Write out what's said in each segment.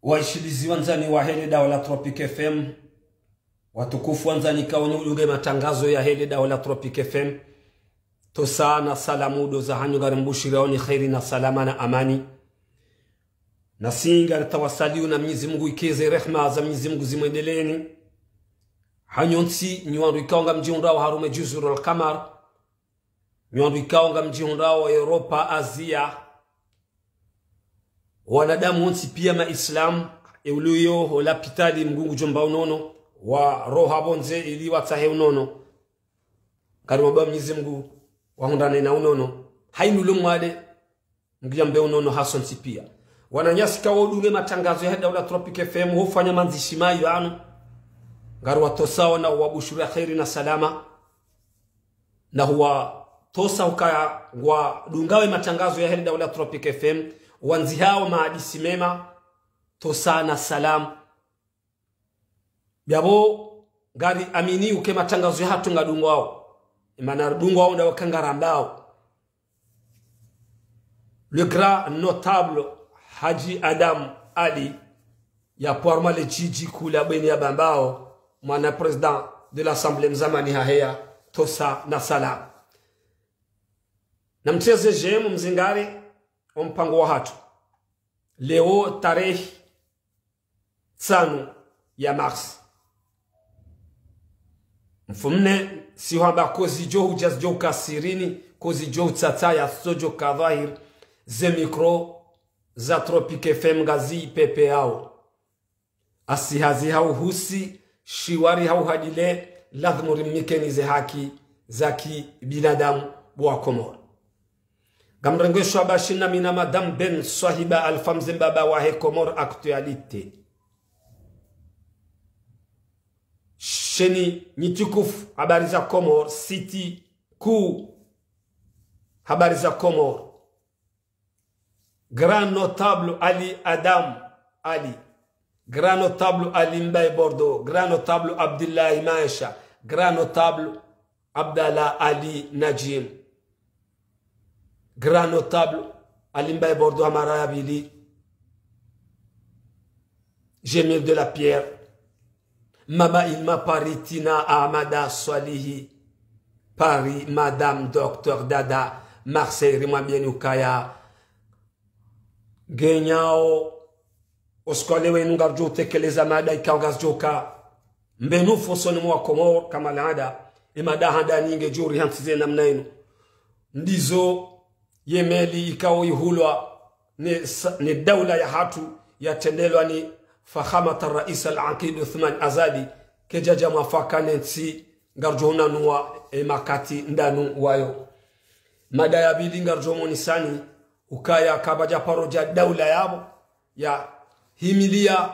Waishilizi wanzani wa Heli Dawa Tropic FM, watukufu wanzani kaoni uluge matangazo ya Heli Dawa Tropic FM. Tosana salamu do za hanyu gari mbushiraoni khairi na salama na amani. Nasinga tawasaliu na Mwenyezi Mungu ikeze rehma za Mwenyezi Mungu zimwendeleeni. Hanyonsi nyuandu ikaonga mjihundao harume juzuru al-Qamar. Nyuandu ikaonga mjihundao Europa, Asia. Wanadamu onsi pia maislam euluyo hola pitali mgungu jomba unono wa roha bonze ili watahe unono karumaba Mwenyezi Mungu wahundane na unono hainu mwade mgijambe unono hasonsi pia wananyasika wodunge matangazo ya Dawa Tropic FM hufanya manzishi mayo anu ngaru watosawa na wabushura khairi na salama na huwa tosa ukaya wa dungawe matangazo ya Dawa Tropic FM wanzi hao maadisi mema tosana salam byabo gari amini uke matangazo ya hatu ngadungu wao imana dungu wao ndawa kangarambao le grand notable Haji Adam Ali ya Poirma le Chiji kula bweni ya bambao mwana president de l'Assemblée mzamani hahea tosa na salam na mcheze jemu mzingari mpango wa hatu leo tarehe 5 ya Mars mfumne siwamba kozi jo hujaz jo kasirini kozi jo tata ya sojo kadhahir ze mikro za Tropic FM gazi pepe yao asihazi hau husi shiwari hau hadile lazima rimikeni ze haki zaki binadamu wa Komoro gamrengo shwabashina mina madame Ben Swahiba Alfamze Mbaba wa he Komoro actualité sheni nitukufu habari za Komoro city kuu habari za Komoro grand notable Ali Adam Ali grand notable Ali Mbaye Bordeaux grand notable Abdullah Maisha grand notable Abdallah Ali Najim grand notable Ali Mbaye Bordeaux Amara Abili Jamil de la Pierre Mama Ilma Paritina Ahmada Swalihi Paris Madame Docteur Dada Marseille Rimwambieni Ukaya Genyao Oskolewe nungarjo tekeleza mada ikaongas joka mbenu fosoni mwa Komoro kama laada imada handa nyinge juri hansize namna inu ndizo yemeli ikao ihulwa ni dawla ya hatu ya tendelwa ni fakhamata rais al-Aqid Uthman Azadi kejaja mafaka nensi ngarjona nuwa makati ndanu wayo mada ya bili ngarjomo nisani ukaya kabaja paroja dawla yabo ya himilia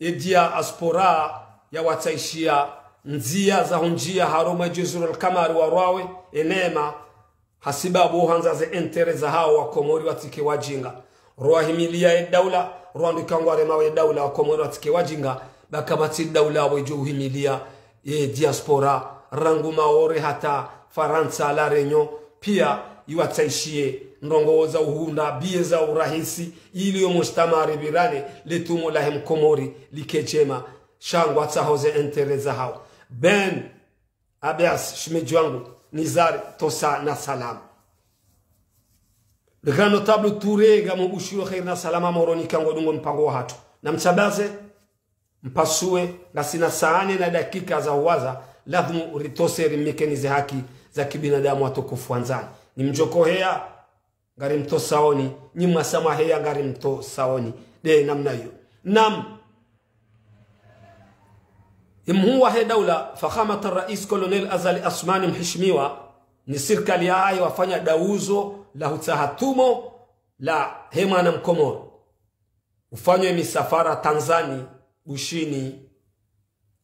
edia aspora ya wataishia nzia za hunjia haruma juzuru al-Qamar wa rawe enema hasibabu hanza ze entereza hao wa Komori watike wajinga roa himilia ya dawla roandu kangware mawe dawla wa Komori watike wajinga bakabati dawla wa juu himilia diaspora rangu maore hata Faransa la Reunion pia iwataishie ndongo za uhunda bie za urahisi ili yo mustamari birane letumo lahem Komori likechema shangwa tsahoze entereza hao Ben Abias shmejwangu Nizar tosa na salam le grand notable Touré gamu bushiro khair na salama moroni kango dungo mpango wa hatu na mchabaze mpasue na sina saane na dakika za uwaza lazima ritose rimekenize haki za kibinadamu watukufu wanzani ni mjoko hea ngari mtosaoni ni masama hea ngari mtosaoni de namna hiyo nam imhuwa he dawla fakhamata rais Colonel Azali Asmani mheshimiwa ni serikali yao wafanya dauzo la hutahatumo la hema na Mkomoro ufanywe misafara Tanzania bushini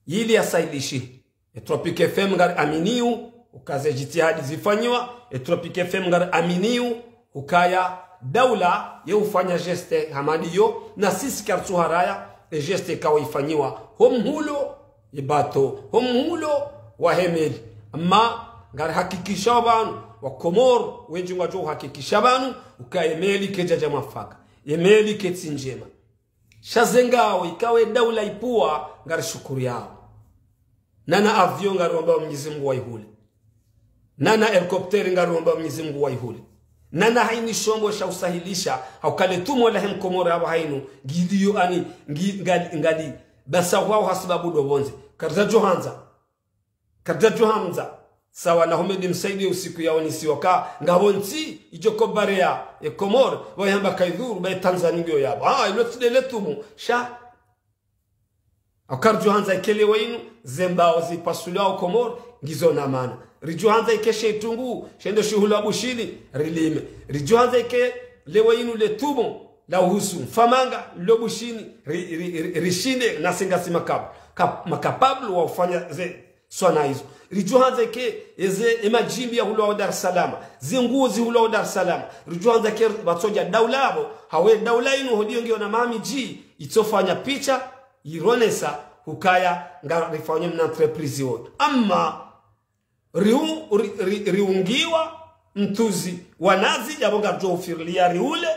ili asailishi Tropic FM ngari aminiu ukaze jitihadi zifanywa Tropic FM ngari aminiu ukaya dawla ye ufanya geste hamadiyo na sisi kartu haraya geste kawa ifanywa homhulo ibato homhulo wa hemeli amma ngari hakikisha banu wa Komoro wenjunga jo hakikisha banu ukaemeli kejaja mafaka emeli ketsinjema shazengao ikawe daula ipua ngari shukuru yao nana avion ngari wamba Mwenyezi Mungu waihule nana helikopteri ngari wamba Mwenyezi Mungu waihule nana haini shombo sha usahilisha haukale tumo la hem Komoro abo hainu gidiyo ani ngali basa wao hasibabu dobonze karza Johanza sawa na Homedi msaidi usiku yao nisiwaka ngabonti ijoko barea e Komoro wayamba kaidhuru ba Tanzania ndio yabo ilo tudele tumo sha akar Johanza ikele wainu zembao zipasuliao Komoro ngizo na maana rijuhanza ikeshe itungu shendo shuhulu abushini rilime rijuhanza ike lewainu le tumo la uhusu famanga lobushini rishinde na singasi makapablu wa ufanya ze swana hizo rijuhanza ike eze emajimbi ya hulu wa Dar es Salaam zinguzi hulu wa Dar es Salaam rijuhanza ike batoja daula abo hawe daula inu hodiyo ngeo na mami ji itofanya picha ironesa hukaya nga rifanya mna entreprise yote ama riungiwa mtuzi wanazi yaboga jofirlia riule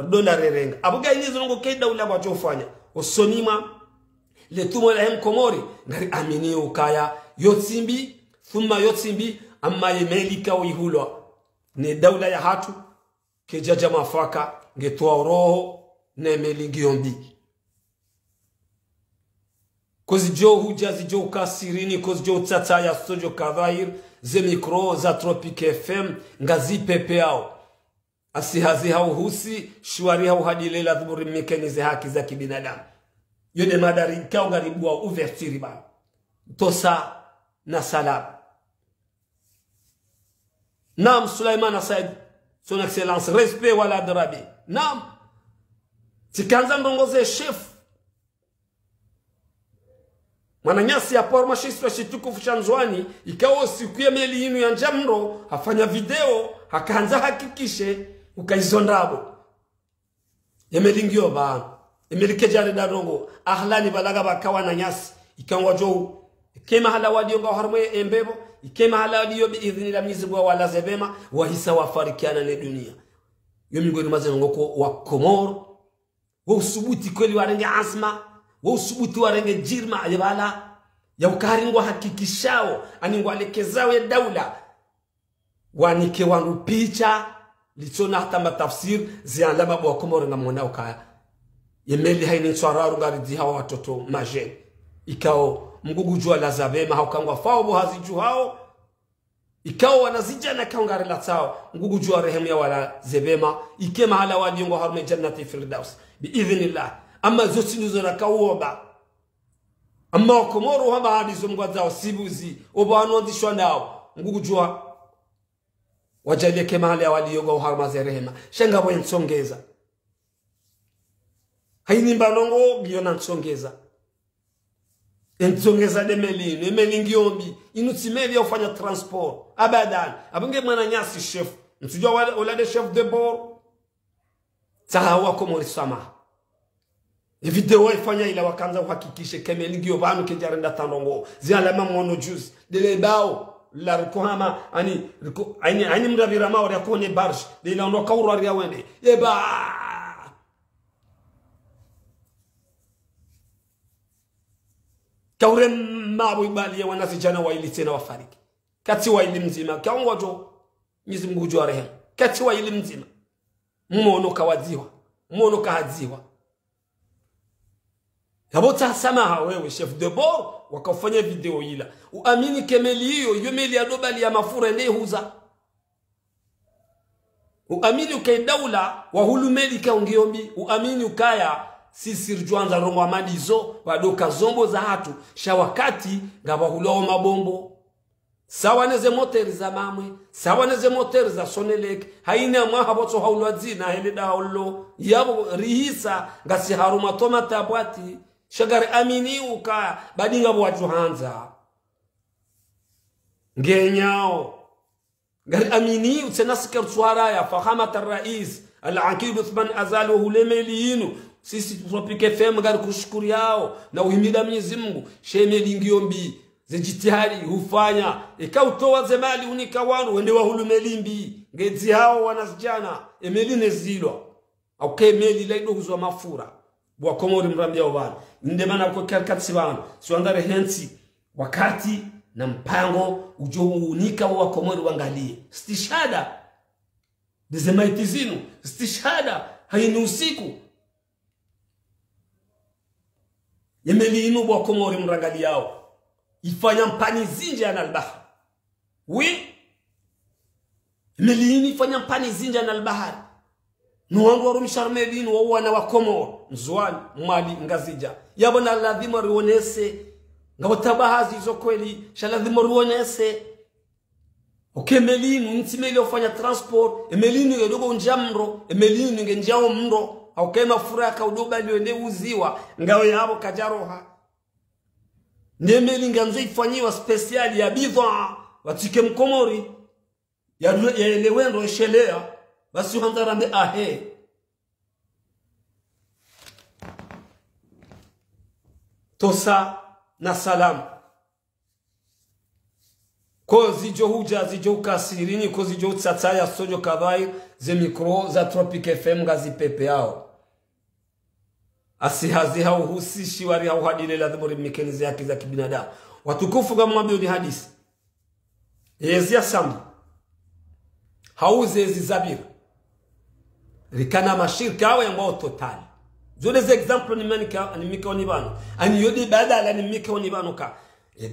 dola rerenga abuga inizo ngo keda ula bajofanya osonima letumo la hem Komori ngari amini ukaya yotsimbi thumma yotsimbi amma yemelika uihulwa ni daula ya hatu kejaja mafaka ngetoa roho na melingiombi kozi jo hujazi jo kasirini kozi jo tata ya studio kadhair ze mikro za Tropic FM ngazi pepe yao asihazi hao husi shwari hao hadilela dhuburi mekanize haki za kibinadamu yode madari kao ngaribu wa ouverture ba tosa na salam Nam Sulaiman Said son excellence respect wala darabi nam tikanza ndongoze chef Mananyasi ya porma shiswa shitukufu chanzwani ikawa siku ya meli inu ya njamro hafanya video hakaanza hakikishe ukaizondabo yemelingio ba emelikejale darongo ahlani balaga bakawa na nyasi ikawa jo kema hala wadio nga harmoye embebo ikema hala wadio biidhni la Mwenyezi Mungu wala zebema wahisa wafarikiana na dunia yomingoni mazengoko wa Komoro wa usubuti kweli warenge asma wa usubuti warenge jirma ayabala ya ukaringwa hakikishao aningwa lekezao ya daula wanike wangu picha lichona hata matafsir ziandaba wa Komoro nga mwana ukaya yemeli haini nswararu ngari hawa watoto majen ikao mgugu jua la zabema haukangwa fao bohazi hao ikao wanazijana kaungari la tao mgugu jua rehemu ya wala zebema ikema hala wadiungo harume jannati firdaus biidhnillah ama zote nizo na kauoba ama wa Komoro haba hadizo mgwazao sibuzi oba wanuandishwa nao mgugu jua wajalie kema hala wadiungo haruma zerehema shanga bwe nsongeza haini mbalongo giona nsongeza enzongeza de melini emelingiombi inutimeli ya ufanya transport abadan abunge mwana nyasi chef msujua wala de chef de bord sahawa Komori sama video ifanya ila wakanza uhakikishe kemelingio banu kejarenda tanongo zialama mono juice dele bao la rikohama ani mravira maori akone barge dele ondoka urari ya wende eba kaure mabu ibali ya wanazijana wa ili tena wafariki kati wa ili mzima kaungwa jo Mwenyezi Mungu jua rehema kati wa ili mzima mmono kawadziwa mmono kahadziwa yabota samaha wewe chef de bord wakafanya video ila uamini kemeli hiyo meli ya dobali ya mafura nehuza uamini ukaidaula wa hulumeli kaungiombi uamini ukaya sisi rjuanza rongo amadizo wadoka zombo za hatu shawakati ngaba hulao mabombo sawa neze moteri za mamwe sawa neze moteri za Sonelek haina mwaha boto haulwazi na heleda haulo yabo rihisa ngasi haruma tomata abwati shagari amini uka badinga bwaju hanza ngenyao gari amini utsenasika tswara ya fahamat ar-rais al-Aqid Uthman Azali hulemelinu sisi Tropic FM gari kushukuru yao na uhimida Mwenyezi Mungu shemeli ngiombi zijitihadi hufanya ikautoa zemali unika wanu wende wa hulumelimbi ngezi hao wanazijana emeline zilwa au kemeli laido huzwa mafura bwa Komori mrambia obana inde mana ko karkatsi bana siwandare hensi wakati na mpango unika wa Komori wangalie stishada dizemaiti zinu stishada haini usiku yemelinu bwa Komori mrangali yao ifanya mpani zinja na albahar melini ifanya mpani zinja na albahar nuwangu warumisha melinu wa wana wa Komori mzuani mwali ngazija yabona lazima rionese ngawatabahazi hizo kweli shalazima rionese melinu ntimeli ufanya transport melinu yodogo njamro melinu ngenjao mro au kema furaka udoba liwende uziwa ngawe yabo kajaroha nemeli nganzo ifanyiwa speciali ya bidha watike mkomori ya elewendo eshelea basi handarambe ahe tosa na salam ko zijo huja zijo kasirini ko zijo tsatsaya sojo kadhair ze mikro za Tropic FM gazi pepe yao asihazi hauhusishi wari hauhadile lazima rimikenizi yake za kibinadamu watukufu kama mwambio ni hadisi yezi ya sambu hauze ezi zabir rikana mashirika hawa ya mbao totali zone ze example ni mika onibano ani yodi badala ni mika onibano ka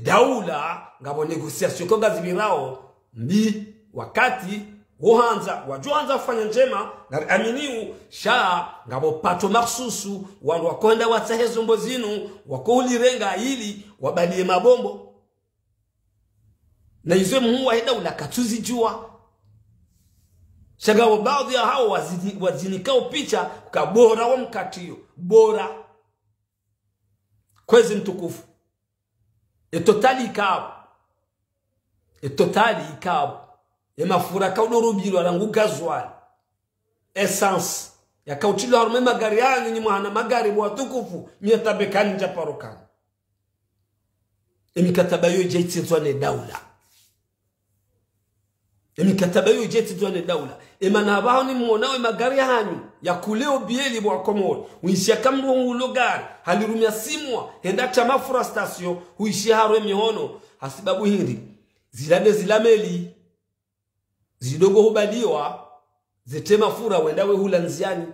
daula ngabo negosiasyon ko gazibirao mbi wakati wohanza wajuanza kufanya njema na aminiu sha ngabo pato maksusu wandu wakonda watsahezo mbozinu wakulirenga ili wabalie mabombo na izo muwa heda ulakatuzi jua shagawo baadhi ya hao wazinikao picha kabora wa mkatio bora kwezi mtukufu etotali ikabu mafura kaudorubiro aranguka zwali essence ya kautilo harume magari yanyu ni mwana magari watukufu mietabekani njaparokani emikataba yo jeitizwane daula emana abaho ni mwonawe magari yanyu ya kuleo bieli bwa Komori uishia kamru ulogari halirumia simwa henda cha mafura stasio uishia harwe mihono hasibabu hindi zilameli zidogo hubaliwa zetema fura wendawe hula nziani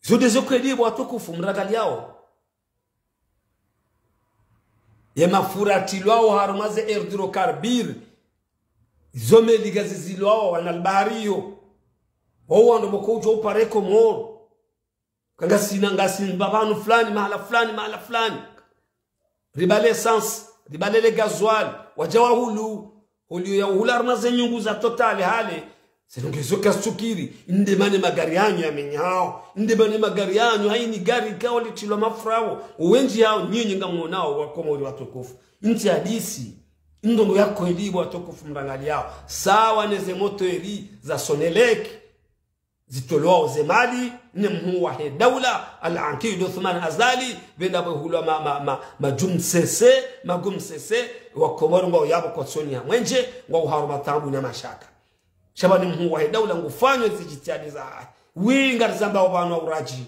zote zokweli watukufu mragali yao ye mafura tilwao harumaze hydrocarbure zomeli gazi zilwao wanalbahariyo wao ndo bokojo upare Komoro kanga sina ngasi babanu fulani mahala fulani ribale essence ribale le gasoil wajawa hulu ya hular na zenyungu za totali hale senongezo kasukiri indemane magari yanyu yamenyao indemane magari yanyu haini gari kao litilo mafrao uwenji hao nyinyi ngamonao wa Komori watukufu inti hadisi indongo yako elibu watukufu mrangali yao sawa neze moto eri za Sonelek zitoloa zemali ne mhuwa he daula al-Ankid Uthman Azali benda bahulwa magumsese wa Komori ngao yabo kwa Sonia mwenje ngao haruma tambu na mashaka shabani mhuwa he daula ngufanywe zijitiadi za winga zamba wabanu wa uraji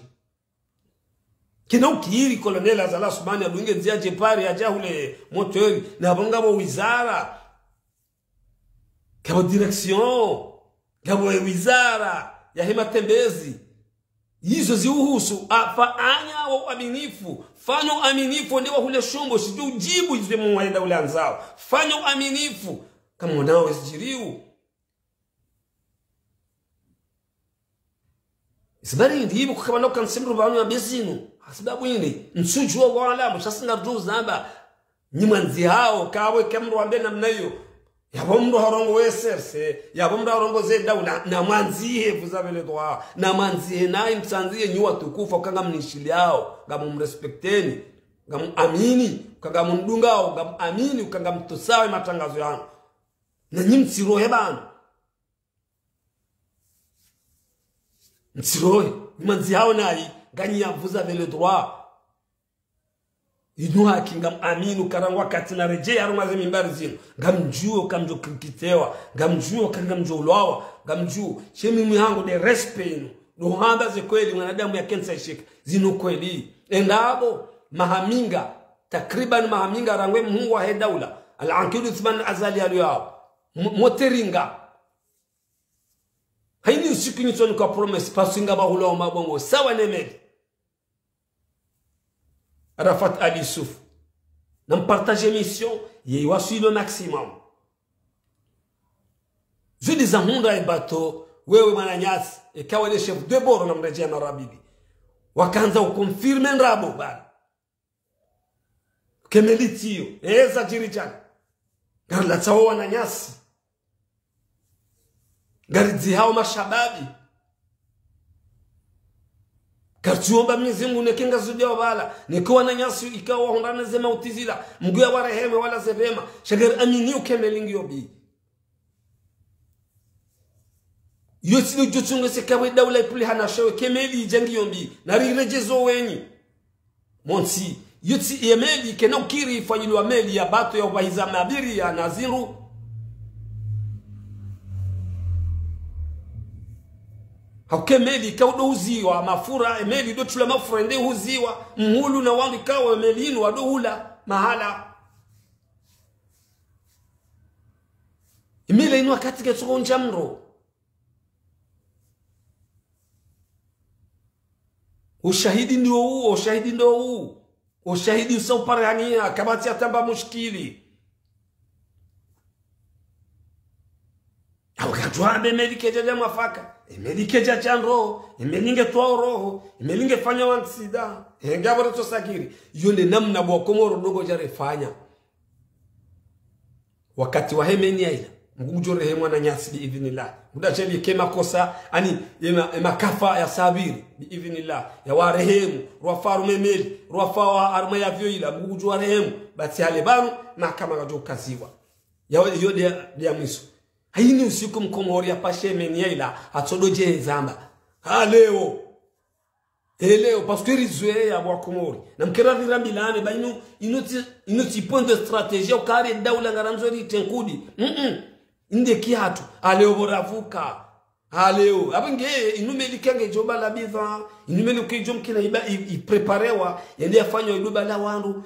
kina ukiri kolonela Azala Sumani aduinge nziaje pari ajahule motori na bongabo wizara kabo direction kabo wizara ya hema tembezi hizo ziuhusu anya wa aminifu fanyo aminifu ndiwa hule shumbo sijujibu hizo muwaenda ule anzao fanyo aminifu kama unao sijiriu isibari ndibu kukabano kansimru banu ya bezinu sababu yindi nsujua wala mshasinga ruzamba nyimanzi hao kawe kamru ambe namna hiyo yabomro harongo weserse yabomro harongo zenda na manzihe vuzabele doa na manzihe na imsanzihe nyuwa tukufa kanga mnishili yao ngamu mrespekteni ngamu amini kanga mndungao ngamu amini kanga mtusawe matangazo yangu na nyimtsirohe bana mtsirohe nyimanzi hao nai ganyi ya vuzabele doa inuha kingam aminu karangwa katina rejea arumaze mimbari zinu gamjuo kamjo kitewa gamjuo kangamjo ulwawa gamjuo shemi mihango de respect inu ruhanda ze kweli mwanadamu ya kensa ishika zinu kweli endabo mahaminga takriban mahaminga rangwe Mungu wa daula al-Ankidu Uthman azali aliyao moteringa haini usiku nyitoni kwa promise pasinga bahula wa mabongo sawa nemeli Arafat Ali Souf na partager mission yeywasu le maximum zudi za hunda bato wewe Mananyasi ikawa ile chef de bord na mrejea na Rabidi wakaanza ukonfirme nrabo bana kemelitio eza jirijana garla tawa Mananyasi garidzi hao mashababi kartuomba Mwenyezi Mungu nekenga zudia wala nikuwa Mananyasi ikawa hondana zema utizila mguya wa rehema wala zevema shagar amini ukemelingi yobi yosilo jotungo se kawe daula ipuli hana shawe kemeli jangi yombi nari rejezo wenyi monsi yoti yemeli kena ukiri fanyilwa meli ya bato ya ubaiza mabiri ya naziru haukemeli kaudo uziwa mafura emeli do tula mafura nde uziwa mhulu na wangu kawa emelinu wado hula mahala emeli inu wakati ketuko njamro ushahidi ndio huo ushahidi ndio huu ushahidi usoparania kabati atamba mushkili awakatwa medikeja ya mafaka medikeja chanro imelinge toa roho imelinge fanya wansida ngaboro tosakiri yonde namna bwa Komoro dogo jarefanya wakati wa hemenia ila mgujore hemwa na Nyasi biidhnillah mudacheli kema kosa ani makafa ya sabiri biidhnillah ya warehemu rwafaru memeli rwafawa arma ya vyoila mgujwa rehemu basi hale banu na kama gajo kaziwa ya yode ya mwiso haini usiku Mkomori ya pashe menia ila atodoje zamba leo parce que rizwe ya bwa Komori na mkera virambilane ba inuti point de stratégie au kare daula ngaranzo ri tenkudi inde kiatu aleo boravuka aleo abenge inumeli kenge joba la bidha inumeli ukijomkina i preparewa yende afanywa iluba la wandu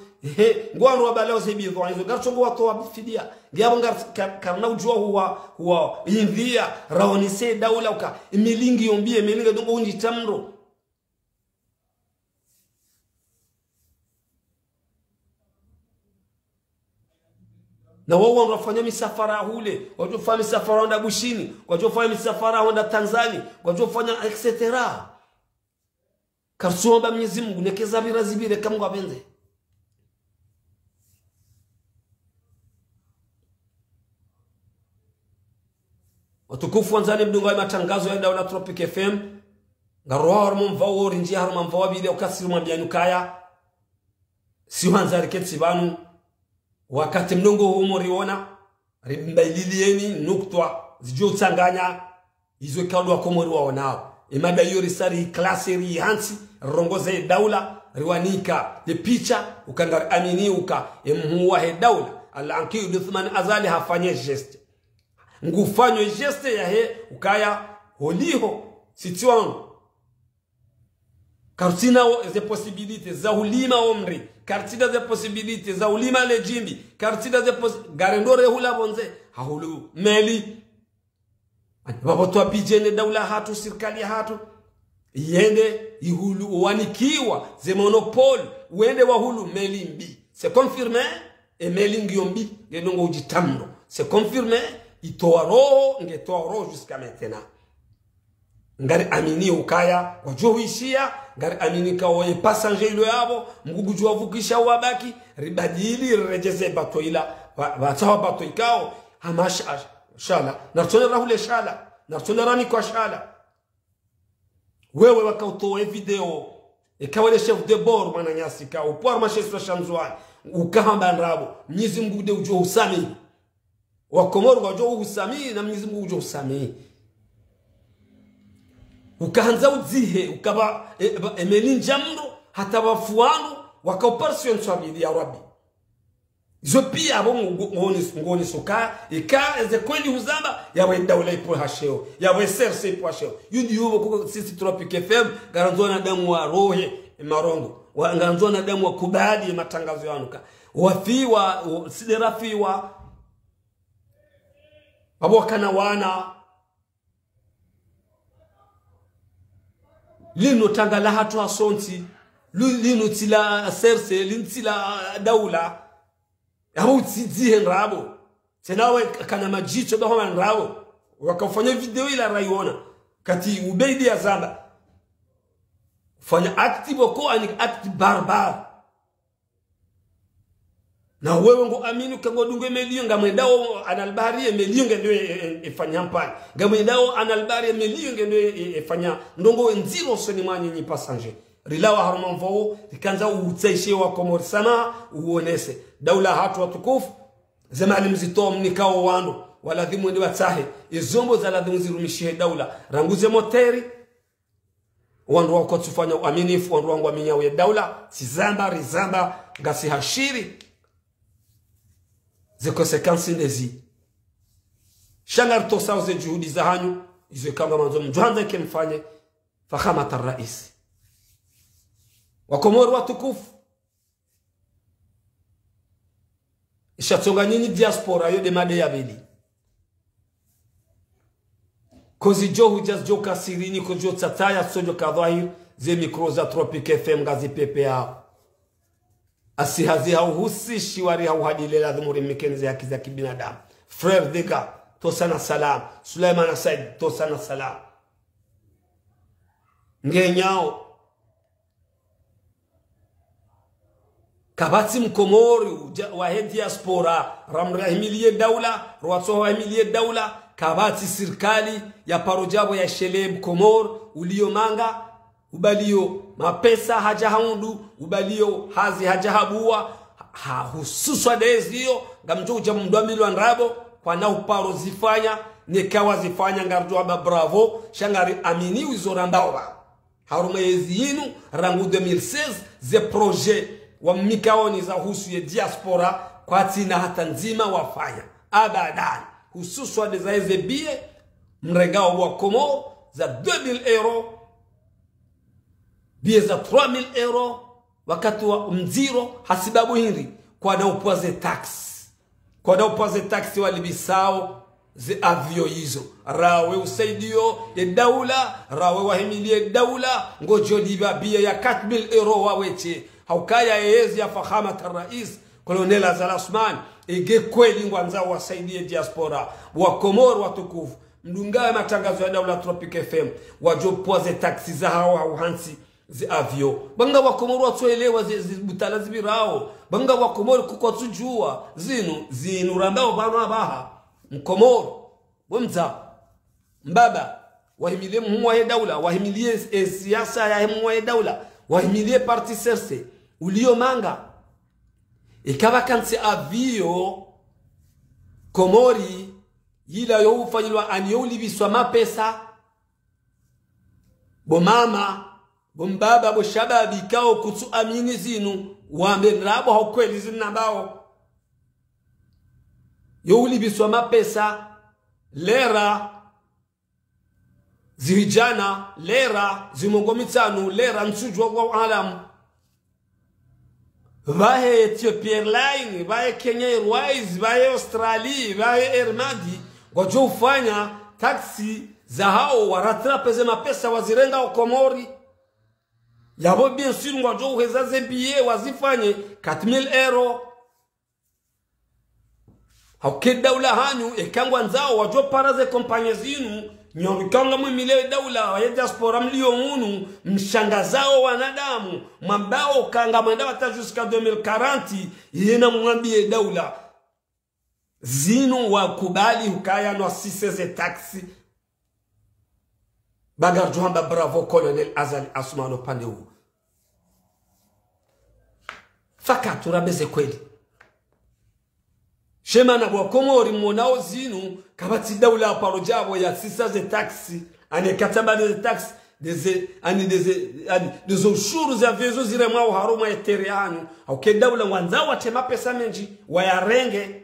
ngwandu wabaleo se bidha hizo garchongo watu wabifidia ngiabo karna ujua huwa indhia raonise daula uka imilingi yombie imilingi dongo unji tamro na wao wanafanya misafara hule wajofanya misafara onda Bushini wajofanya misafara onda Tanzania wajofanya etc. Karsuomba Mwenyezi Mungu nekeza birazibire kamwe abenze watukufu wanzani mdunga matangazo ya daula Tropic FM ngaroa harmo mvao rinji harmo mvao bide ukasiru mwambianukaya si wanzari ketsibanu wakati mnungo humoriona rimbaililieni nuktwa zijio tsanganya izo kaudwa Komori waonao imada hiyo risari klaseri hansi rongoze daula riwanika de picha ukangari amini uka emhuwa he daula al-Ankidu Uthman azali hafanye geste ngufanyo geste ya he ukaya holiho situano kartina ze possibilités za ulima omri kartina ze possibilités za ulima lejimbi kartina ze garendore hula bonze hahulu meli baboto abijene daula hatu serikali hatu yende ihulu wanikiwa ze monopole wende wa hulu meli mbi c'est confirmé et meli ngiombi ngendongo ujitamno c'est confirmé itoa roho ngetoa roho jusqu'à maintenant ngari amini ukaya wajohuishia ngari amini kawo passenger ilo yabo mgugujwa vukisha wabaki ribadili rejeze bato ila watawa bato ikao hamasha shala nartone rahule shala nartone rani kwa shala wewe wakautoe video ikawa le chef de bord Mananyasi kao por machestra shamzwa ukahamba nrabo Mwenyezi Mungu de ujo usami wa Komoro wajo usami na Mwenyezi Mungu ujo usami ukaanza udzihe ukaba emelinja mno hata wafuano wakauparsion swabidi ya Rabbi Izo pia abo ngoni soka ika eze kweli uzamba yawe daula ipo hasheo yawe serse ipo hasheo yundi yubo kuko sisi Tropic FM garanzwa na damu wa rohe marongo garanzwa na damu wa kubali matangazo yanuka wafiwa siderafiwa abo kana wana lino tangala hatu asonti lino tila serse lintila daula au tizi nrabo tenawe kana majicho bahoma nrabo wakafanya video ila raiona kati ubeidi ya zamba fanya active ko ani act barbar na wewe ngo aminu kango dunge melio ngamwendao analbari melio ngendo efanya mpani ngamwendao analbari melio ngendo efanya ndongo nziro soni mwanyi ni passager rilawa harman vao ikanza utsaishe wa komor sana uonese daula hatu watukufu zamani mzito mnikao wando waladhimu ndi watsahe izombo za ladhimu zirumishie daula ranguze moteri wandu wako tufanya uaminifu wandu wangu aminya uye daula tizamba rizamba ngasi hashiri ze konsekansi ndezi shangar tosa uze juhudi za hanyu izo kanga manzo mjuhanza ke mfanye fakhamata raisi wakomori watukufu ishatonga nyinyi diaspora yode made ya beli kozi johu just joka sirini kojo tataya sojo kadhahir ze mikro za Tropic FM gazi PPA asihazi hauhusishi wari hauhadilela dhumuri mikenzi ya kiza kibinadamu frère Dega tosana salam Suleiman Said tosana salam ngenyao kabati mkomori wa diaspora ramrahimilie daula ruwatso rahimilie daula kabati serikali ya parojabo ya Sheleb Komor ulio manga ubalio mapesa haja haundu ubalio hazi haja habua hususwa dezio ngamjoja mndwamilwa nrabo kwa na uparo zifanya nikawa zifanya ngarjwa bravo shangari amini uzorambawa harumezi yinu rangu 2016 ze projet wa mikaoni za husu ya diaspora kwa tina hata nzima wafanya abadan hususwa de za bie mregao wa Komor za 2000 euro bie za 3000 euro wakati wa mziro hasibabu hindi kwa na upoze tax walibisao ze avio hizo rawe usaidio ya daula rawe wahimilie daula ngojo liba bie ya 4000 euro waweche haukaya yezi ya fakhamata rais Colonel Azal Osman ege kweli ngwanza wasaidie diaspora wa Komor watukufu mdungaye matangazo ya daula Tropic FM wajopoze taxi za hawa uhansi zi avio banga wa Komor watuelewa zibutala zibirao banga wa Komor kuko tujua zinu rambao bana baha mkomor wemza mbaba wahimilie mhuwa ya daula wahimilie siasa ya mhuwa ya daula wahimilie parti serse ulio manga ikawa kansi avio Komori yila yo ufanyilwa aniyo ulibiswa mapesa bo mama bo mbaba bo shababi kao kutsu amini zinu wambe nrabo haukweli zinambao yo ulibiswa mapesa lera zivijana lera zimongomitanu lera nsujwa kwa alamu vahe Ethiopia Airlines, vahe Kenya Airways, vahe Australia, vahe Airmadi wajo ufanya taxi za hao waratrapeze mapesa wazirenga wa Komori yabo bien sûr wajo uhezaze biye wazifanye 4000 euro hauke daula hanyu ekangwa nzao wajo paraze kompanye zinu nyomikanga mwimile daula wa diaspora mlio munu mshangazao wanadamu mambao kanga mwenda watajuska 2040 yena mwambie daula zinu wakubali hukaya no asiseze taxi bagar juhamba bravo Colonel Azal Osman upande huu faka turabeze kweli shema na wa Komori mmonao zinu kabati daula parojabo ya sisa ze taxi ane kataba ze taxi des ushuru za vyezo zile mwao haruma eterianu au kedaula wanzao watema pesa menji wayarenge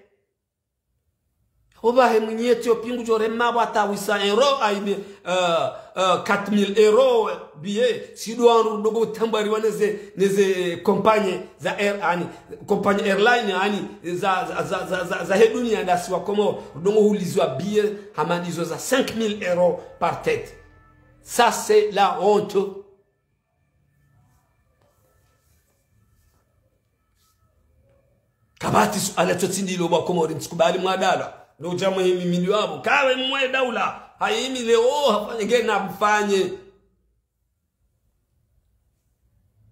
oba he mwenye Ethiopia ngujore mabo atawisa euro aibe 4000 euro billet sido ndogo tambari neze compagnie za compagnie airline ani za hedunia ndasi wa komo ndongo hulizwa billet hamadizo za 5000 euros par tête. Ça c'est la honte. Kabati alatotindilo ba komo rimsikubali mwadala ndo jamu himi mili wabo kawe mwe daula haimi leo hafanye gena mfanye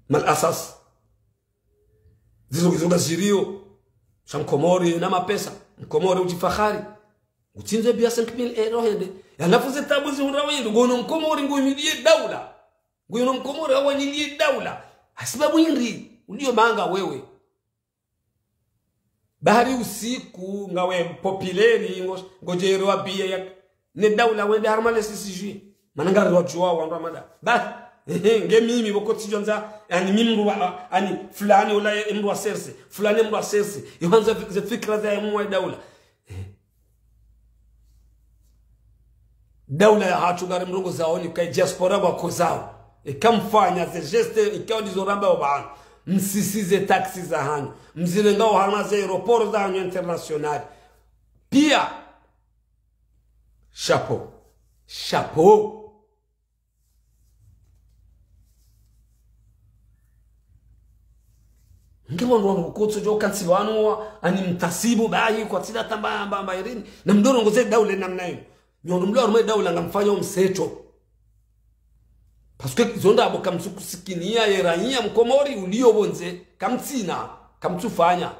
mal asas zizo zirio shamkomori na mapesa mkomori ujifahari utinze bia 5000 euro hende yanafuze tabuzi unrawendo gono mkomori nguimilie daula gono mkomori awanilie daula sababu inri ulio manga wewe bahari usiku ngawe populeri ngojero wabia ya ne daula wende harmale sisijui mananga rwajua wa ramada ba nge mimi bokoti jonza yani mimi ani fulani wala mru serse fulani mru serse ihanza fikra za mwa daula daula ya hatu gari mrongo zaoni kai diaspora wako zao ikamfanya ze geste ikao dizoramba obana msisize taxi za hanyu mzilengao hamaze aeroport za hanyu international pia chapeau ngemo ndo ngukutso jo kansiwanu ani mtasibu bayi kwa tsida tamba mbamba irini na mdoro ngoze daule namna hiyo nyondo mlo arme daula ngamfanya umsecho parce que zonda abo kamsukusikinia yerania mkomori uliobonze kamtsina kamtsufanya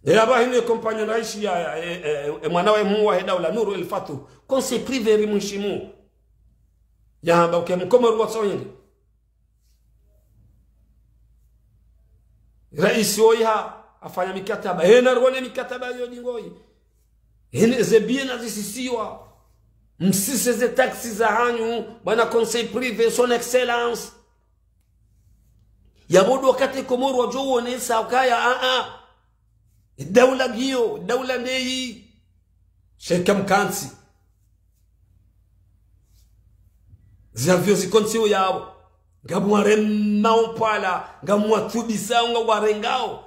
yaba hine kompanya raishi ya mwanawe muwa daula Nuru El Fatu conseil privé rimushimu yamba ukemkomori wasoyende rais oiha afanya mikataba hena rwone mikataba yo dingoi hene zebie na zisisiwa msiseze taxi za hanyu bwana conseil privé son excellence yabodo wakati Komoro wajo onesa ukaya daula giyo daula neyi sheka mkansi zavyo zikonsiyo yabo ngamware maopala ngamwa tudisa nga warengao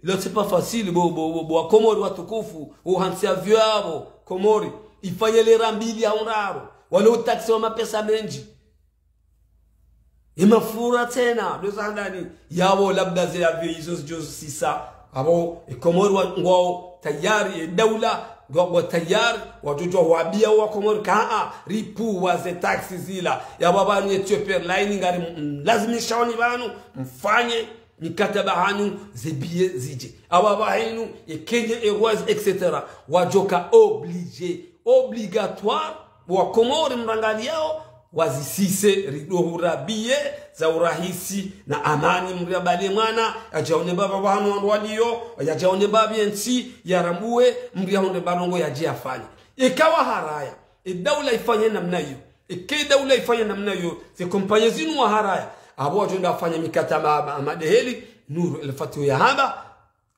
là c'est pas facile bo Komori watukufu uhansi avyo yabo Komori ifanye le rambili ya unraro wale utaksi wa mapesa menji imafura tena doza ndani yabo labda zile avyo hizo sisa abo Komori ngwao tayari daula ngwa tayari watoto wabia wa Komori kaa ripu wa ze taxi zila ya baba ni Ethiopia line ngari lazimisha wani banu mfanye mikataba hanyu zebie zije ababa hinu Kenya Airways etc wajoka obligatoire wa Komori mrangali yao wazisise ridohurabie za urahisi na amani mriabali mwana ajaone baba wanu walio ajaone babi ensi yarambue mriaone barongo yaje afanye ikawa haraya daula ifanye namna hiyo daula ifanye namna hiyo ze kompanya zinu wa haraya abo ajonda afanye mikataba amadeheli Nuru El Fatu ya haba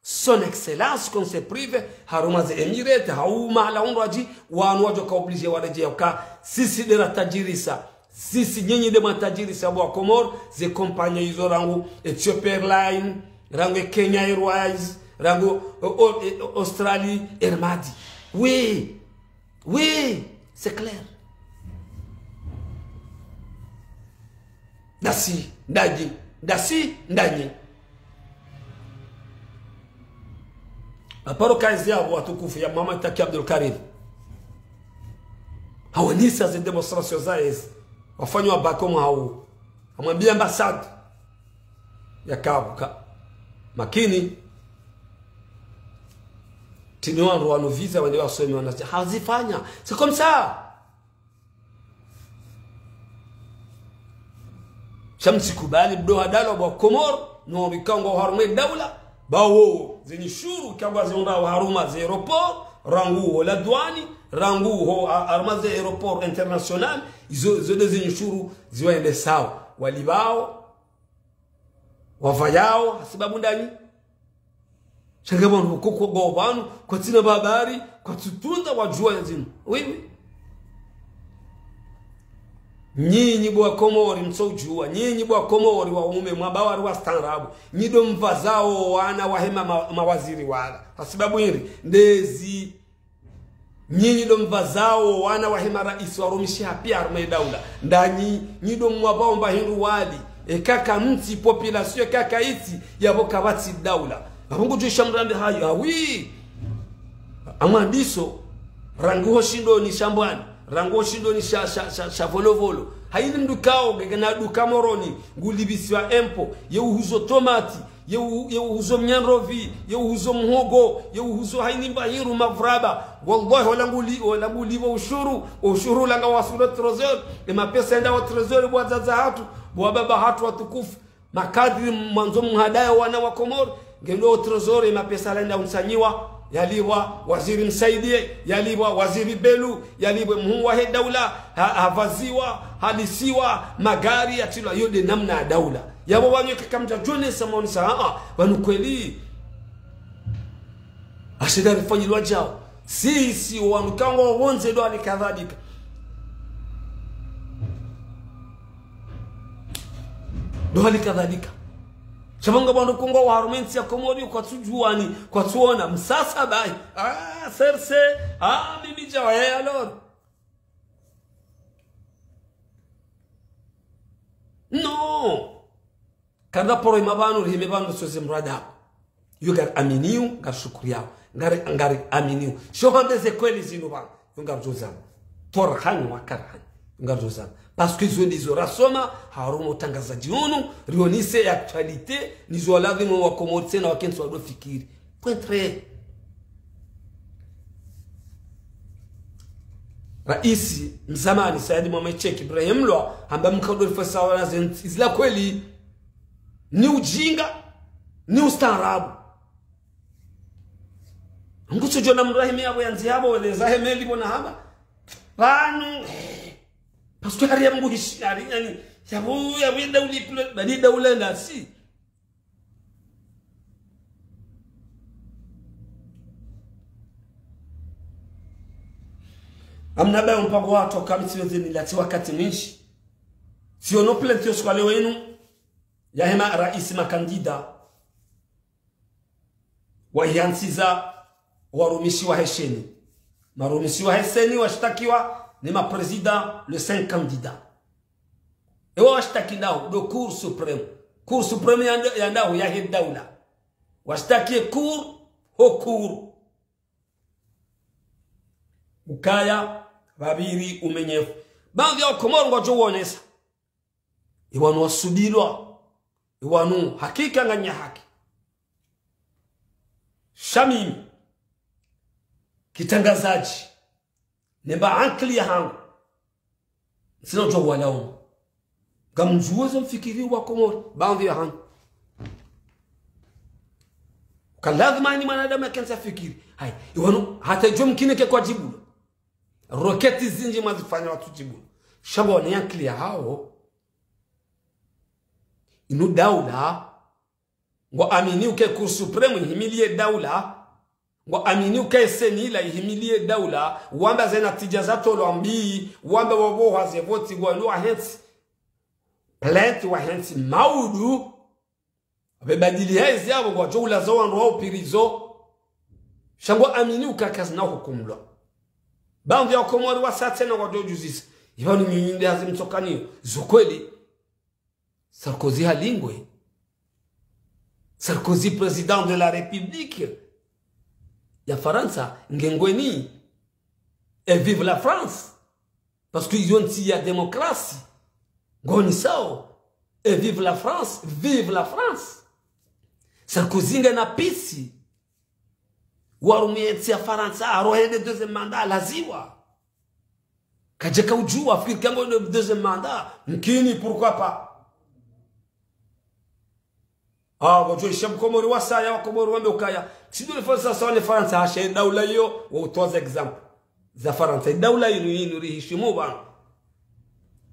son excellence conseil privé haruma ze emirate hauma la unraji wanu wajoka oblige wareje uka sisi dera tajirisa sisi nyinyi de matajirisa wa Komoro ze kompanya hizo rangu Ethiopia Airline rangu Kenya Airways rangu Australie Airmadi oui c'est clair dasi ndaji aparo kazi yao watukufu ya mama Taki Abdul Karim hawanisa ze demonstration za hizi wafanywa bakomo hao amwambia ambassade ya Kabuka makini tinwa rwano visa wale wasome wanaje hazifanya c'est comme ça shamsi kubali bdo hadalo wa Komoro no bikango harume daula bawo zenye shuru kangwa zonda haruma ze aeroport rangu wala douane rangu ho armaze aeroport international izo dezinshuru ziwaende sawa walibao wafayao sababu ndani changabano koko gobanu kwa tina babari kwa tutunda wajua yazinu wewe nyinyi bwa Komori msojua nyinyi bwa Komori wa umume mwabawari wa stanrabu nyido mvazao wana wahema mawaziri wala kwa sababu hili ndezi nyinyi do mvazao wana wahema rais wa rumishi pia arme daula ndani nyido mwabao mbahiru wali kaka mti population kaka iti yabo kabati daula abungu tushamrande hayo awi amandiso rangu shindo ni shambani rango shindo ni sha volovolo haini mdukao gena duka moroni ngulibisiwa empo yeuhuzo tomati yeuhuzo mnyanrovi yeuhuzo mhogo yeuhuzo haini mbahiru mavraba wallahi wala ngulivo ushuru langa wasura trezor ema pesa enda wa trezor bwa zazahatu bwa baba hatu watukufu makadri mwanzo mhadaya wana wa Komoro ngendo trezor ema pesa lenda unsanyiwa yaliwa waziri msaidie yaliwa waziri belu yaliwa mhuwa he daula havaziwa halisiwa magari atilo yode namna ya daula yabo wanyo kakamta jone samoni saa wanu kweli ashidari fanyilwa jao si wanu kango wonze do alikadhalika do alikadhalika Shabanga bando kongo wa harumenti ya Komori kwa tujuani kwa tuona msasa bai serse mimi jawa alor no kada poro mabanu rime bando soze mrada yugar aminiu gar shukriya ngari aminiu shohande ze kweli zinu ba ngar jozam torhan wa karhan ngar jozam parce que zo dizo rasoma harumo tangazaji unu rionise actualité nizo lazima wa Komori na wakenzi wa dofikiri pointre Raisi mzamani Said Mohamed Sheikh Ibrahim Lwa ambaye mkado fasa wana zila kweli ni ujinga ni ustaarabu ngucho jona mrahimi yabo yanzi yabo wale zahemeli bona haba banu parce que hari yangu hishari yani yabu dauli bani daula nasi amna bayo mpango watu kamiti wezeni lati wakati mwinshi sio no plentio swale wenu ya hema raisi makandida wa yansiza warumishi wa hesheni marumishi wa hesheni washtakiwa ni ma president le 5 candidats ewa washtaki nao do cour supreme yandao ya daula washtaki cour ho cour ukaya babiri umenyefu baadhi ya Komoro ngojo wonesa iwanu wasudilwa iwanu hakika nganya haki shamimi kitangazaji nemba ankli ya hangu sino jo walao gamjuzo mfikiri wa Komoro baadhi ya hangu kalazima ni mwanadamu akanza fikiri hai iwanu hata jomkine ke kwa jibu roketi zinji mazifanya watu jibu shabo ni ankli ya hao inu daula ngo amini uke cour supreme himilie daula ngo amini uke senila himilie daula wamba zena tijazato lombi wamba wobo hazevoti ngo ndo ahenti plant wa ahenti maudu abebadili hezi yabo ngo joula zo ndo au pirizo shango amini ukakazi na hukumlwa bandi ya Komori wasatena ngo juzisi ibanu nyinde azimtokani zokweli Sarkozy halingwe Sarkozy président de la République ya Faransa ngengweni et vive la France parce qu'ils ont dit la démocratie ngoni sao et vive la France Sarkozy ngena pisi warumie ya Faransa arohende deuxième mandat laziwa kajeka ujua Afrika ngo deuxième mandat mkini pourquoi pas wajo isham Komori wasaya wa Komori wambe ukaya sidule fasa sawa ni Faransa hashe daula hiyo wa utoza example za Faransa daula yinu riheshimu bana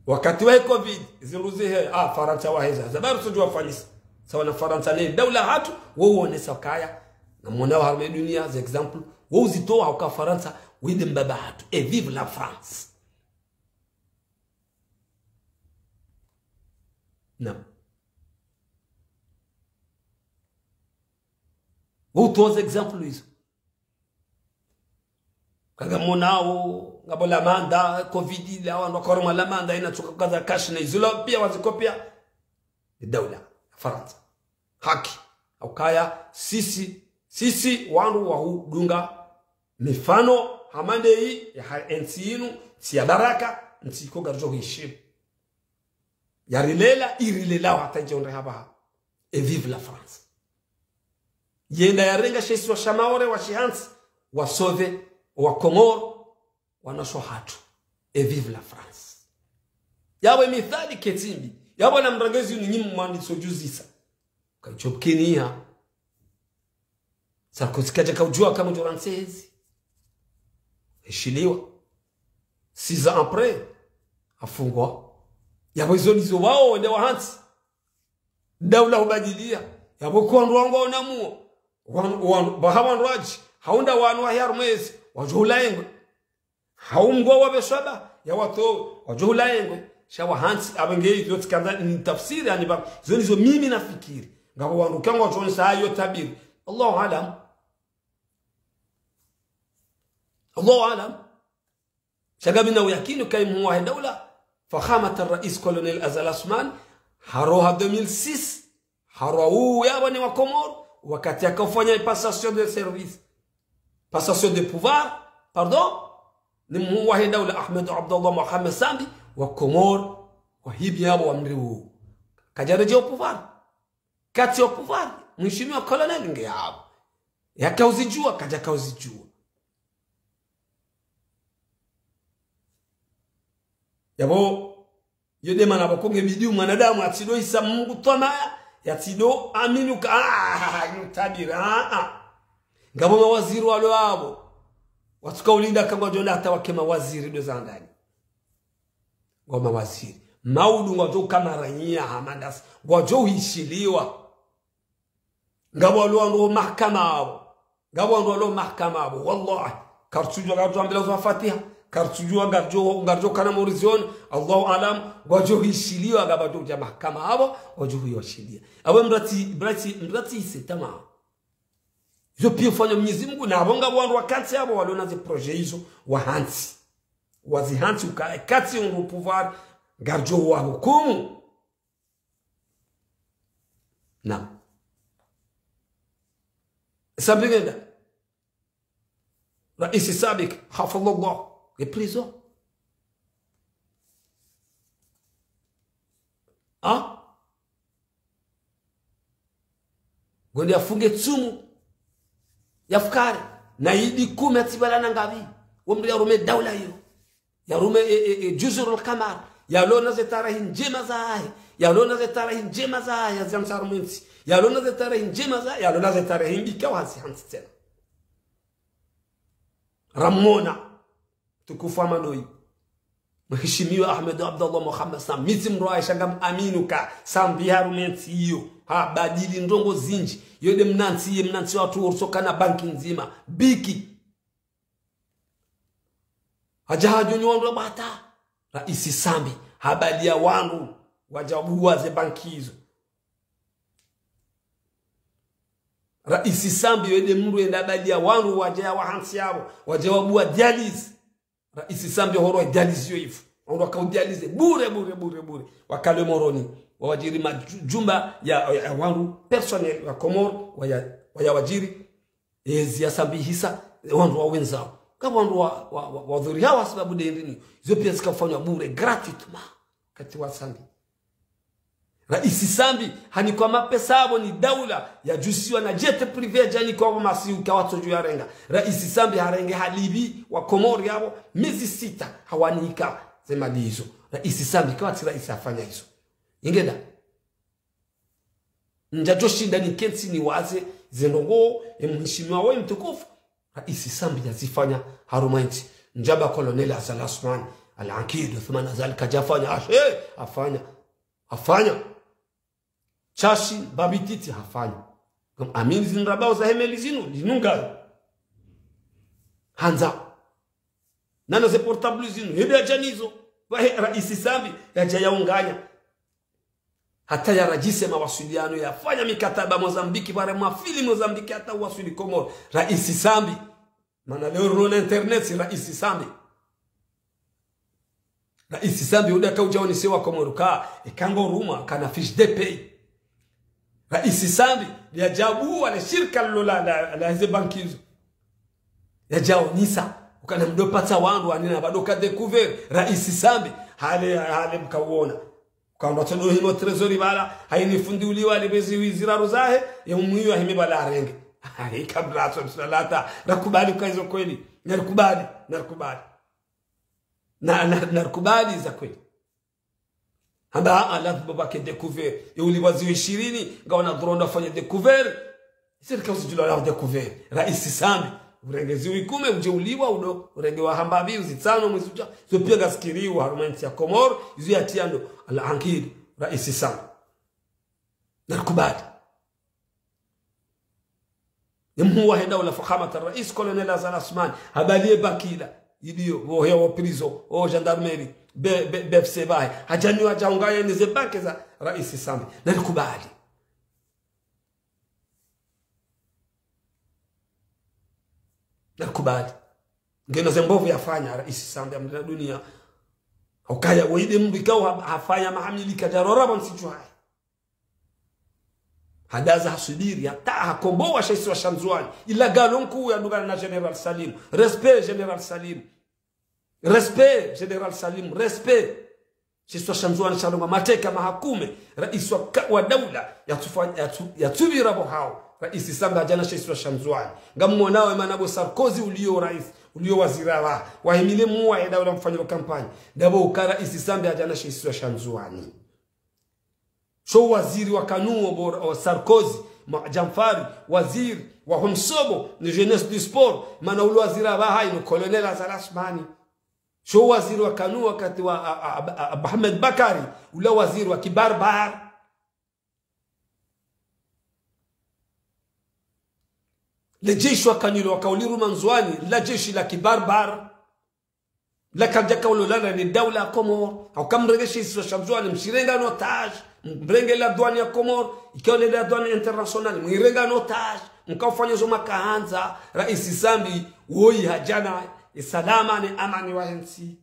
wakati wa covid ziruzihe Faransa waheza zabaru sujua fanisa sawa na Faransa ni daula hatu wone sakaya na mwanao harme dunia za example wo uzitoa uka Faransa wide mbaba hatu vive la France. Naam. Utoza example hizo. Kaga monao ngabola manda covid la wana koroma la manda inatoka kaza cash na izolo pia wazikopia daula Faransa. Haki au kaya sisi wandu wa hudunga mifano hamande hii ya ensi inu tia baraka ntiko garjo hishim ya rilela irilela wata jonre haba vive la France. Yenda ya renga shesi wa shamaore wa shihansi wa sove wa Komoro wanasho hatu vive la France. Yawe mithali ketimbi yawe na mrangezi uninyimu mwandi sojuzisa kaichopkini ya Sarkozy kaja kaujua kama Joransezi heshiliwa 6 ans après afungwa yabo hizo nizo wao wende wahansi daula hubadilia yabo kwa ndwango na muo bahawan raji haunda wanu wa yarmezi wajuhula engwe haumgwa wabeshaba ya watu wajuhula engwe shawa hansi abengei zote kanza ni tafsiri yani ba zonizo mimi nafikiri ngabo wandu kangwa chonsa hayo tabiri Allahu alam. Allahu alam. Shagabina uyakini kaimu wa dawla fakhamat الرئيس colonel Azal Asman haroha 2006 harohu ya wani wa Komoro wakati akafanya passation de service passation de pouvoir pardon ni muwahi dawla Ahmed Abdullah Mohamed Sambi wa Komoro wa hibi yabo wa mriu kajareje au pouvoir kati au pouvoir mheshimiwa colonel nge hapo yakauzijua kaja kauzijua yabo yode mana bakonge bidiu mwanadamu atido isa Mungu tona yatido aminuka yutabira ngabo mawaziri walo abo watukaulinda kangwa jonda hata wakema waziri do zangani ngoma waziri maudu ngoto kamaranyia hamandas wajo hishiliwa ngabo alo mahkama abo ngabo alo mahkama abo wallahi kartujo garjo ambela za Fatiha kartujua ngarjo kana morizion Allahu alam wajo hishiliwa ngabo ja mahkama abo wajo hioshilia abo mrati setama hizo pia fanya Mwenyezi Mungu na abonga wandu wakati abo waliona zi projet hizo wahansi wazihansi ukati ungu pouvoir garjo wa hukumu na sabigenda Rais Sabik hafadhallah les prisons gondi afunge tsumu yafukari na idi 10 atibalana ngabi wamri ya rume daula hiyo ya rume juzur al-Qamar ya lona zetarahi njema zae ya lona zetarahi njema zae ya zamsar mwinsi ya lona zetarahi njema zae ya lona zetarahi mbika wasi hansi tena ramona tukufa manoi mheshimiwa Ahmed Abdullah Mohamed Sam mitimro Aisha ngam aminuka sambi harumenti hiyo ha badili ndongo zinji yode mnansi watu ursoka na banki nzima biki hajahajo nyondo bata Rais Sambi habalia wangu wajabu waze banki hizo Rais Sambi yode mru enda balia wangu wajaya wahansi yao wajawabu wa dialysis Rais Sambi horo dialysis yoifu wando wakaudialize bure wakale moroni wajiri majumba ya wangu personnel wa Komoro wajiri ya Sambi hisa wandu wa wenzao kama wandu wa dhuri hawa sababu dendini hizo pia zikafanywa bure gratuitement kati wa Sambi. Rais Sambi hani kwa mapesa hapo ni daula ya jusiwa na jet privé jani kwa masi ukawatu juu ya renga. Rais Sambi harenge halibi wa Komori hapo miezi 6 hawanika sema hizo. Rais Sambi kwa rais afanya hizo. Ingeda njajoshinda ni kensi ni waze zenongo mheshimiwa wewe mtukufu Rais Sambi yazifanya harumaiti njaba koloneli Hassan Asmani al-Ankid thumana zalika jafanya afanya chashi babititi hafanya amini zinrabao za hemeli zinu linunga hanza nana ze portable zinu hebe janizo wa raisi Sambi yajayaunganya hata ya rajise mawasiliano yafanya mikataba Mozambiki bare mafili Mozambiki hata wasili Komoro raisi Sambi maana leo rona internet si raisi Sambi raisi Sambi udaka ujaoni sewa Komoro ka ikango ruma kana fiche de pay raisi Sambi ya jabu wale shirika lola la hizo banki hizo ya jao nisa ukana mdopata wandu anina badoka découvert raisi Sambi hale mkauona kwamba tendo himo trezori bala haini fundi uliwa libezi wizira rozahe yumwiwa hime bala renge kabla aso salata nakubali kwa hizo kweli nakubali nakubali za kweli haba alafu babake découvert uliwazi 20 ngaona dronda fanya découvert sirika usijula la découvert raisi Sambi urengezi wikume ujeuliwa udo urenge wa hambabi uzitsano mwizuja zo pia gaskiriwa harumenti ya Komoro izu ya tiando al-Ankid raisi Sambi nakubali yemhuwa henda wala fakhamata rais colonel Hassan Asmani habalie bakila idio wohya wa prison o gendarmerie BFC bae hajani wajaungaya nize banke za raisi Sambi nakubali nakubali ngeno zembovu yafanya raisi Sambi amdana dunia ukaya waide mbikao hafanya mahamili kajarora msichwa hadaza hasubiri hata hakomboa shaisi wa Shamzwani ila galonku ya ndugana na General Salim respect General Salim respect shaisi wa Shamzwani shaloma mateka mahakume rais wa daula yatubira bohao raisi Sambi ajana shaisi wa Shamzwani ngamuonawe manabo Sarkozy ulio rais ulio wazira wahimile muwa ya daula mfanyiro kampani dabo ukara raisi Sambi ajana shaisi wa Shamzwani so waziri wa kanuo Sarkozy Jamfari waziri wa Humsobo ni jeunesse du sport mana ulo wazira bahai no colonel Hassan Asmani so waziri wa kanuo wakati wa Mohamed Bakari ula waziri wa kibarbar le jeshi wa kanilo wakauliru manzwani la jeshi la kibarbar la kajaka ulolana ni daula ya Komoro au kamregesha isi Shamzwani mshirenga notage mbrenge la douane ya Komoro ikiwa la douane international mwirenga notage mkafanya zo makaanza raisi Sambi woi hajana salama ni amani wa hensi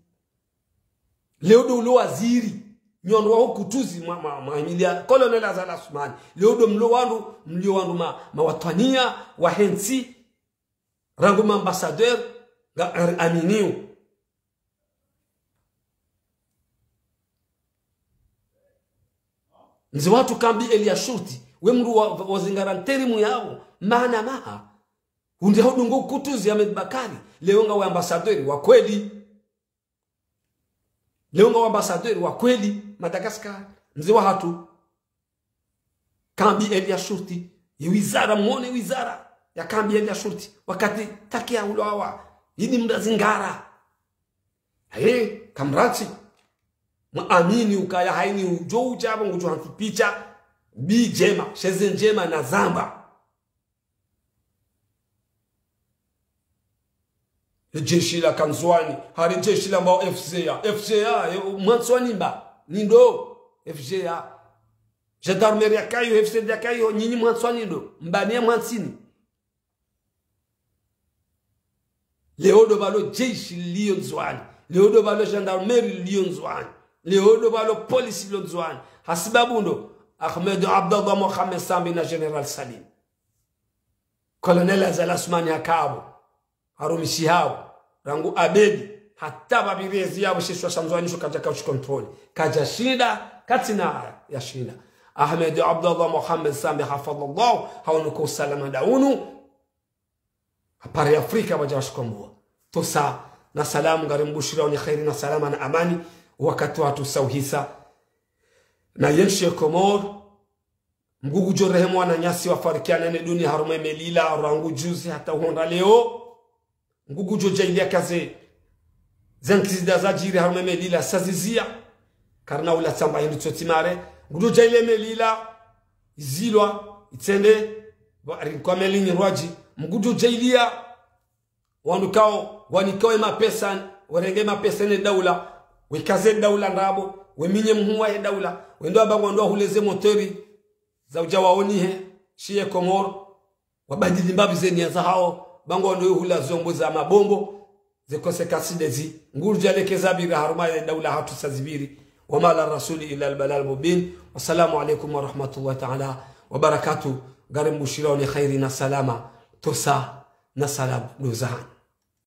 leo do ulo waziri nyondo wa kutuzi Emilia colonel Hassan Asmani leo do mlio wandu mawatania wa hensi rangu ambassadeur ga aminiu nzi watu kambi Elia Shurti we mru wazingaranteri mu yao maana maha hundi hodungo kutuzi Ahmed Bakari leonga wa ambassadeur wa kweli Madagascar nzi wa hatu kambi Elia Shurti wizara muone wizara ya kambi Elia Shurti wakati takia ulowa yini mdazingara kamrati muamini ukaya haini ujo ujaba ngujo hantipicha bi jema sheze njema na zamba jeshi la Kanzwani hari jeshi la mbao FCA mwanswani mba nindo FCA gendarmerie ya kayo FCA ya kayo nyinyi mwanswani ndo mbania mwansini leodo balo jeshi lionzwani leodo balo gendarmerie lionzwani leodo balo police lionzwani hasibabundo Ahmed Abdallah Mohamed Sambi na General Salim Colonel Hassan Asmani hakabo harumishi hao rangu abedi hata babirezi yabo shishwa Shamzwani shokaja couch control kaja shida katina ya shida Ahmed Abdallah Mohamed Sambi hafadhallah haunuko salama daunu hapari Afrika wajawashikombua tosa na salamu ngarimbushira ni khairi na salama na amani wakati watu sauhisa na yenshi Komoro mgugu jorehemu wana nyasi wafarikiana ne dunia harume melila rangu juzi hata honda leo mgugu jojailia kaze zankizida za jiri harume melila sazizia karna ula tsamba hindu tsotimare ngudu jaile melila izilwa itende kwa melinyi rwaji mgudu jailia wanukao wanikawe mapesa warenge mapesa ne daula wikaze daula ndabo weminye mhuwa he daula wendo abango ndo huleze motori za ujawaoni he shie Komoro wabadili mbabi zeni ya hao bango ndo hula zombo za mabombo zekose kasidezi nguru jalekeza bira haruma ya daula hatu sazibiri wama la rasuli ila albalal mubin. Wassalamu alaikum wa rahmatullahi ta'ala wa barakatuh. Garim bushira ni khairi na salama tosa na salam dozan.